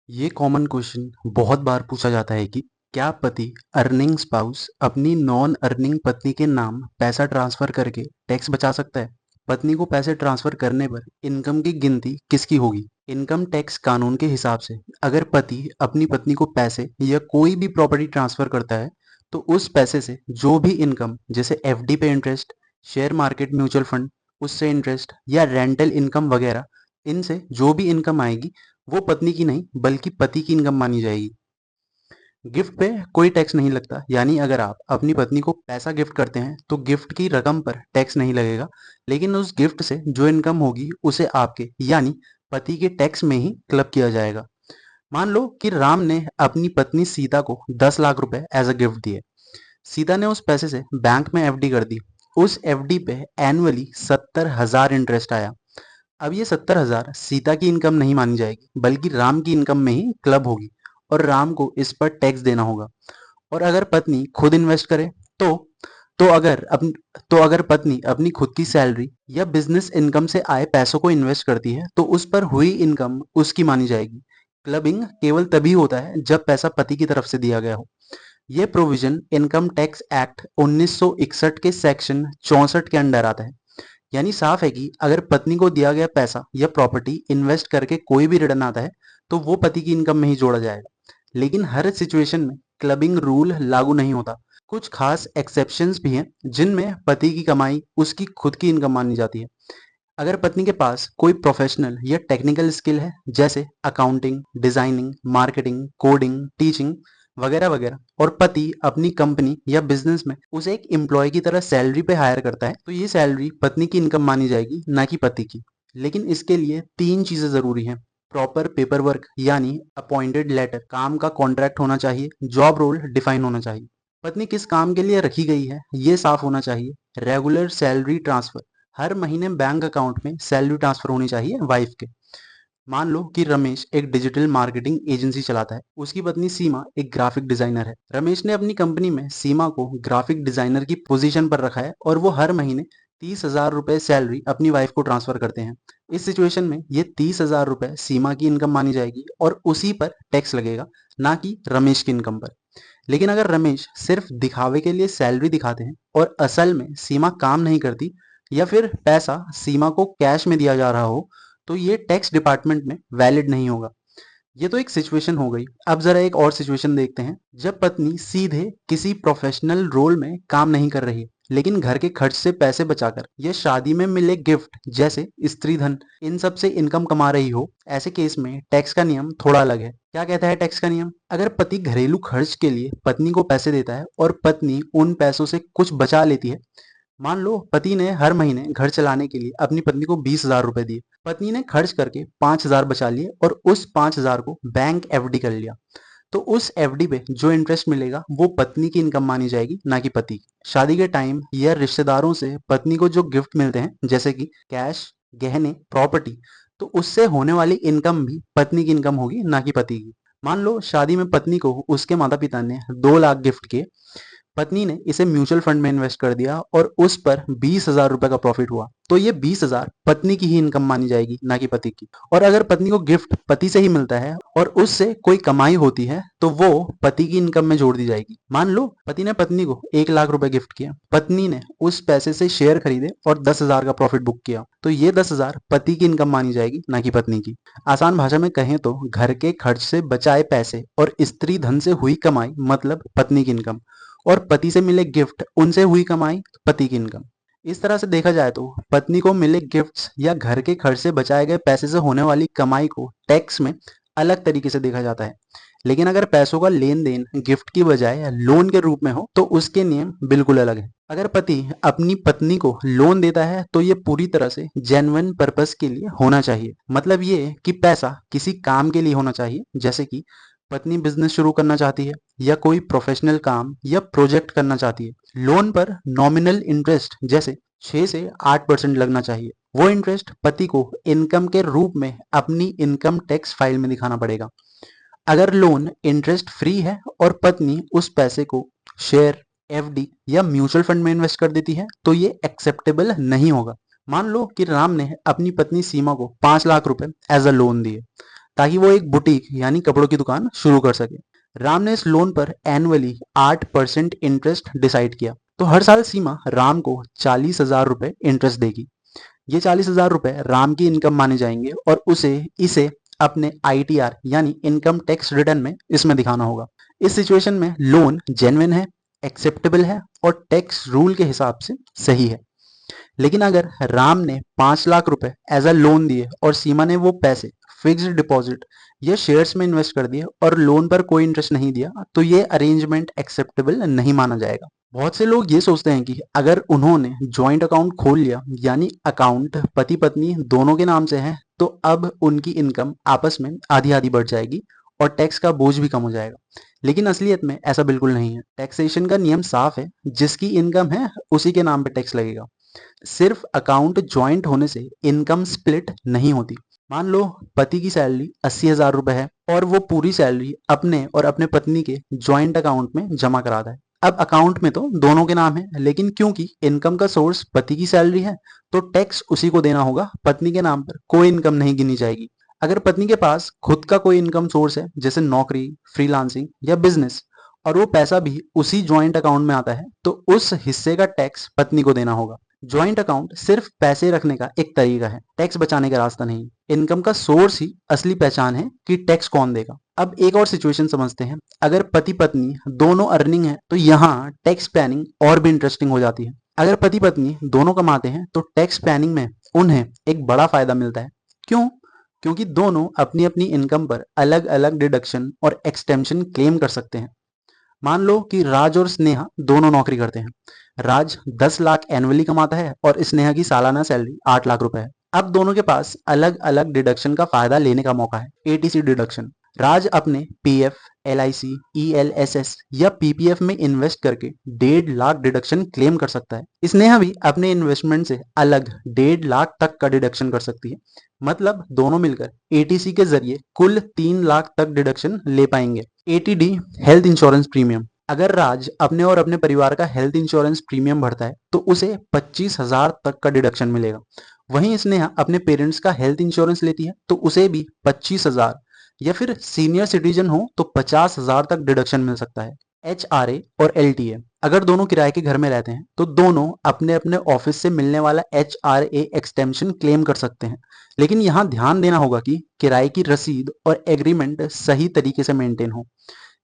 ये common question बहुत बार पूछा जाता है कि क्या पति अर्निंग स्पाउस अपनी नॉन अर्निंग पत्नी के नाम पैसा ट्रांसफर करके टैक्स बचा सकता है? पत्नी को पैसे ट्रांसफर करने पर इनकम की गिनती किसकी होगी? इनकम टैक्स कानून के हिसाब से अगर पति अपनी पत्नी को पैसे या कोई भी प्रॉपर्टी ट्रांसफर करता है तो उस पैसे से जो भी इनकम जैसे एफडी पे interest, share market mutual fund उससे इंटरेस्ट या रेंटल इनकम वगैरह, इनसे जो भी इनकम आएगी वो पत्नी की नहीं बल्कि पति की इनकम मानी जाएगी। गिफ्ट पे कोई टैक्स नहीं लगता, यानी अगर आप अपनी पत्नी को पैसा गिफ्ट करते हैं तो गिफ्ट की रकम पर टैक्स नहीं लगेगा, लेकिन उस गिफ्ट से जो इनकम होगी उसे आपके यानी पति के टैक्स में ही क्लब किया जाएगा। मान लो कि राम ने अपनी पत्नी सीता को 10 लाख रुपए एज अ गिफ्ट दिए। सीता ने उस पैसे से बैंक में एफडी कर दी। उस एफडी पे एनुअली 70,000 इंटरेस्ट आया। अब ये 70,000 सीता की इनकम नहीं मानी जाएगी बल्कि राम की इनकम में ही क्लब होगी और राम को इस पर टैक्स देना होगा। और अगर पत्नी खुद इन्वेस्ट करे तो तो अगर अप, तो अगर पत्नी अपनी खुद की सैलरी या बिजनेस इनकम से आए पैसों को इन्वेस्ट करती है तो उस पर हुई इनकम उसकी मानी जाएगी। क्लबिंग केवल तभी होता है जब पैसा पति की तरफ से दिया गया हो। ये प्रोविजन इनकम टैक्स एक्ट 1961 के सेक्शन 64 के अंडर आता है। यानी साफ है कि अगर पत्नी को दिया गया पैसा या प्रॉपर्टी इन्वेस्ट करके कोई भी रिटर्न आता है तो वो पति की इनकम में ही जोड़ा जाएगा। लेकिन हर सिचुएशन में क्लबिंग रूल लागू नहीं होता। कुछ खास एक्सेप्शंस भी हैं जिनमें पति की कमाई उसकी खुद की इनकम मानी जाती है। अगर पत्नी के पास कोई प्रोफेशनल या टेक्निकल स्किल है जैसे accounting, designing, marketing, coding, teaching वगैरह वगैरह, और पति अपनी कंपनी या बिजनेस में उसे एक एम्प्लॉय की तरह सैलरी पे हायर करता है तो ये सैलरी पत्नी की इनकम मानी जाएगी, ना कि पति की। लेकिन इसके लिए तीन चीजें जरूरी हैं। प्रॉपर पेपर वर्क यानी अपॉइंटेड लेटर, काम का कॉन्ट्रैक्ट होना चाहिए, जॉब रोल डिफाइन होना चाहिए, पत्नी किस काम के लिए रखी गई है ये साफ होना चाहिए, रेगुलर सैलरी ट्रांसफर, हर महीने बैंक अकाउंट में सैलरी ट्रांसफर होनी चाहिए वाइफ के। मान लो कि रमेश एक डिजिटल मार्केटिंग एजेंसी चलाता है, उसकी पत्नी सीमा एक ग्राफिक डिजाइनर है। रमेश ने अपनी कंपनी में सीमा को ग्राफिक डिजाइनर की पोजीशन पर रखा है और वो हर महीने 30,000 रुपए सैलरी अपनी वाइफ को ट्रांसफर करते हैं। इस सिचुएशन में ये 30,000 रुपए सीमा की इनकम मानी जाएगी और उसी पर टैक्स लगेगा, ना कि रमेश की इनकम पर। लेकिन अगर रमेश सिर्फ दिखावे के लिए सैलरी दिखाते हैं और असल में सीमा काम नहीं करती, या फिर पैसा सीमा को कैश में दिया जा रहा हो, तो ये टैक्स डिपार्टमेंट में वैलिड नहीं होगा। ये तो एक सिचुएशन हो गई। अब जरा एक और सिचुएशन देखते हैं जब पत्नी सीधे किसी प्रोफेशनल रोल में काम नहीं कर रही लेकिन घर के खर्च से पैसे बचाकर या शादी में मिले गिफ्ट जैसे स्त्री धन, इन सब से इनकम कमा रही हो। ऐसे केस में टैक्स का नियम थोड़ा अलग है। क्या कहता है टैक्स का नियम? अगर पति घरेलू खर्च के लिए पत्नी को पैसे देता है और पत्नी उन पैसों से कुछ बचा लेती है, मान लो पति ने हर महीने घर चलाने के लिए अपनी पत्नी को 20,000 रुपए दिए, पत्नी ने खर्च करके 5,000 बचा लिए और उस 5,000 को बैंक एफडी कर लिया, तो उस एफडी पे जो इंटरेस्ट मिलेगा वो पत्नी की इनकम मानी जाएगी, ना कि पति की। शादी के टाइम या रिश्तेदारों से पत्नी को जो गिफ्ट मिलते हैं जैसे कि कैश, गहने, प्रॉपर्टी, तो उससे होने वाली इनकम भी पत्नी की इनकम होगी, ना कि पति की। मान लो शादी में पत्नी को उसके माता पिता ने 2 लाख गिफ्ट किए, पत्नी ने इसे म्यूचुअल फंड में इन्वेस्ट कर दिया और उस पर 20,000 रुपए का प्रॉफिट हुआ, तो ये 20,000 पत्नी की ही इनकम मानी जाएगी, ना कि पति की। और अगर पत्नी को गिफ्ट पति से ही मिलता है और उससे कोई कमाई होती है तो वो पति की इनकम में जोड़ दी जाएगी। मान लो पति ने पत्नी को 1 लाख रुपए गिफ्ट किया, पत्नी ने उस पैसे से शेयर खरीदे और 10,000 का प्रॉफिट बुक किया, तो ये 10,000 पति की इनकम मानी जाएगी, ना कि पत्नी की। आसान भाषा में कहें तो घर के खर्च से बचाए पैसे और स्त्री धन से हुई कमाई मतलब पत्नी की इनकम, और पति से मिले गिफ्ट उनसे हुई कमाई पति की इनकम। इस तरह से देखा जाए तो पत्नी को मिले गिफ्ट्स या घर के खर्च से बचाए गए पैसे से होने वाली कमाई को टैक्स में अलग तरीके से देखा जाता है। लेकिन अगर पैसों का लेन देन गिफ्ट की बजाय लोन के रूप में हो तो उसके नियम बिल्कुल अलग है। अगर पति अपनी पत्नी को लोन देता है तो ये पूरी तरह से जेन्युइन पर्पस के लिए होना चाहिए। मतलब ये कि पैसा किसी काम के लिए होना चाहिए, जैसे कि पत्नी बिजनेस शुरू करना चाहती है या कोई प्रोफेशनल काम या प्रोजेक्ट करना चाहती है। लोन पर नॉमिनल इंटरेस्ट जैसे 6 से 8% लगना चाहिए। वो इंटरेस्ट पति को इनकम के रूप में अपनी इनकम टैक्स फाइल में दिखाना पड़ेगा। अगर लोन इंटरेस्ट फ्री है और पत्नी उस पैसे को शेयर, एफडी या म्यूचुअल फंड में इन्वेस्ट कर देती है तो ये एक्सेप्टेबल नहीं होगा। मान लो कि राम ने अपनी पत्नी सीमा को 5 लाख रुपए एज अ लोन दिए। ताकि वो एक बुटीक यानी कपड़ों की दुकान शुरू कर सके। राम ने इस लोन पर एनुअली 8% इंटरेस्ट डिसाइड किया। तो हर साल सीमा राम को 40,000 रुपए इंटरेस्ट देगी। ये 40,000 रुपए राम की इनकम माने जाएंगे और उसे इसे अपने ITR यानी इनकम टैक्स रिटर्न में इसमें दिखाना होगा। इस सिचुएशन में लोन जेन्युइन है, एक्सेप्टेबल है और टैक्स रूल के हिसाब से सही है। लेकिन अगर राम ने 5 लाख रुपए एज अ लोन दिए और सीमा ने वो पैसे फिक्स्ड डिपॉजिट या शेयर्स में इन्वेस्ट कर दिए और लोन पर कोई इंटरेस्ट नहीं दिया, तो ये अरेंजमेंट एक्सेप्टेबल नहीं माना जाएगा। बहुत से लोग ये सोचते हैं कि अगर उन्होंने जॉइंट अकाउंट खोल लिया यानी अकाउंट पति पत्नी दोनों के नाम से है, तो अब उनकी इनकम आपस में आधी आधी बढ़ जाएगी और टैक्स का बोझ भी कम हो जाएगा। लेकिन असलियत में ऐसा बिल्कुल नहीं है। टैक्सेशन का नियम साफ है, जिसकी इनकम है उसी के नाम पे टैक्स लगेगा। सिर्फ अकाउंट ज्वाइंट होने से इनकम स्प्लिट नहीं होती। मान लो पति की सैलरी 80,000 रुपए है और वो पूरी सैलरी अपने और अपने पत्नी के ज्वाइंट अकाउंट में जमा कराता है। अब अकाउंट में तो दोनों के नाम है, लेकिन क्योंकि इनकम का सोर्स पति की सैलरी है, तो टैक्स उसी को देना होगा। पत्नी के नाम पर कोई इनकम नहीं गिनी जाएगी। अगर पत्नी के पास खुद का कोई इनकम सोर्स है, जैसे नौकरी, फ्रीलांसिंग या बिजनेस, और वो पैसा भी उसी ज्वाइंट अकाउंट में आता है, तो उस हिस्से का टैक्स पत्नी को देना होगा। ज्वाइंट अकाउंट सिर्फ पैसे रखने का एक तरीका है, टैक्स बचाने का रास्ता नहीं। इनकम का सोर्स ही असली पहचान है कि टैक्स कौन देगा। अब एक और सिचुएशन समझते हैं। अगर पति पत्नी दोनों अर्निंग है, तो यहाँ टैक्स प्लानिंग और भी इंटरेस्टिंग हो जाती है। अगर पति पत्नी दोनों कमाते हैं, तो टैक्स प्लानिंग में उन्हें एक बड़ा फायदा मिलता है। क्यों? क्योंकि दोनों अपनी अपनी इनकम पर अलग अलग डिडक्शन और एक्सटेंशन क्लेम कर सकते हैं। मान लो कि राज और स्नेहा दोनों नौकरी करते हैं। राज 10 लाख एनुअली कमाता है और स्नेहा की सालाना सैलरी 8 लाख रुपए है। अब दोनों के पास अलग अलग डिडक्शन का फायदा लेने का मौका है। ATC deduction. राज अपने PF, LIC, ELSS या PPF में इन्वेस्ट करके 1.5 लाख डिडक्शन क्लेम कर सकता है। स्नेहा भी अपने इन्वेस्टमेंट से अलग 1.5 लाख तक का डिडक्शन कर सकती है। मतलब दोनों मिलकर ATC के जरिए कुल 3 लाख तक डिडक्शन ले पाएंगे। ATD health insurance premium. अगर राज अपने और अपने परिवार का हेल्थ इंश्योरेंस प्रीमियम भरता है, तो उसे 25,000 तक का डिडक्शन मिलेगा। वहीं स्नेहा अपने पेरेंट्स का हेल्थ इंश्योरेंस लेती है, तो उसे भी 25,000, या फिर सीनियर सिटीजन हो तो 50,000 तक डिडक्शन मिल सकता है। HRA और LTA। अगर दोनों किराए के घर में रहते हैं, तो दोनों अपने अपने ऑफिस से मिलने वाला HRA एक्सटेंशन क्लेम कर सकते हैं। लेकिन यहाँ ध्यान देना होगा कि किराए की रसीद और एग्रीमेंट सही तरीके से मेंटेन हो।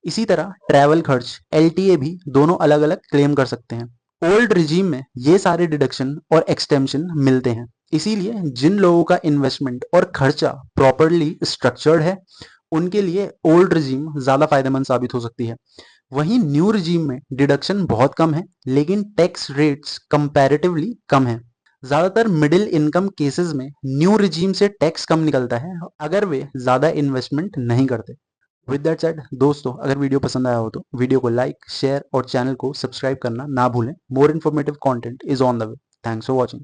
इसी तरह ट्रैवल खर्च LTA भी दोनों अलग अलग क्लेम कर सकते हैं। ओल्ड रिजीम में ये सारे डिडक्शन और एक्सटेंशन मिलते हैं। इसीलिए जिन लोगों का इन्वेस्टमेंट और खर्चा प्रॉपरली स्ट्रक्चर्ड है, उनके लिए ओल्ड रिजीम ज्यादा फायदेमंद साबित हो सकती है। वहीं न्यू रिजीम में डिडक्शन बहुत कम है, लेकिन टैक्स रेट्स कंपैरेटिवली कम है। ज्यादातर मिडिल इनकम केसेस में न्यू रिजीम से टैक्स कम निकलता है, अगर वे ज्यादा इन्वेस्टमेंट नहीं करते। विद दैट सेड दोस्तों, अगर वीडियो पसंद आया हो तो वीडियो को लाइक, शेयर और चैनल को सब्सक्राइब करना ना भूलें। More informative content is on the way. Thanks for watching.